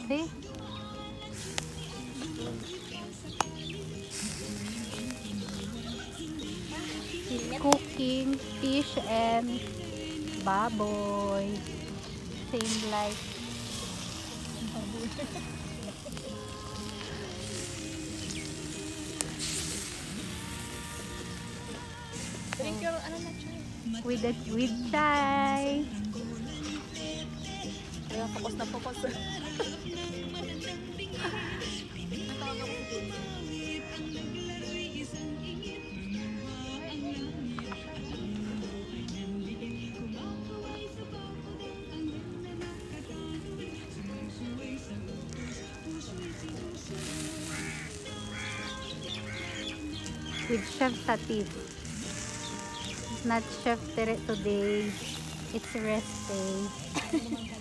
See? He's cooking fish and baboy. Same like Drink your ano na chai. with chai. Kaya focus na focus. Natawag ako si Jun. With Chef Satif. Not Chef Tere today. It's rest day.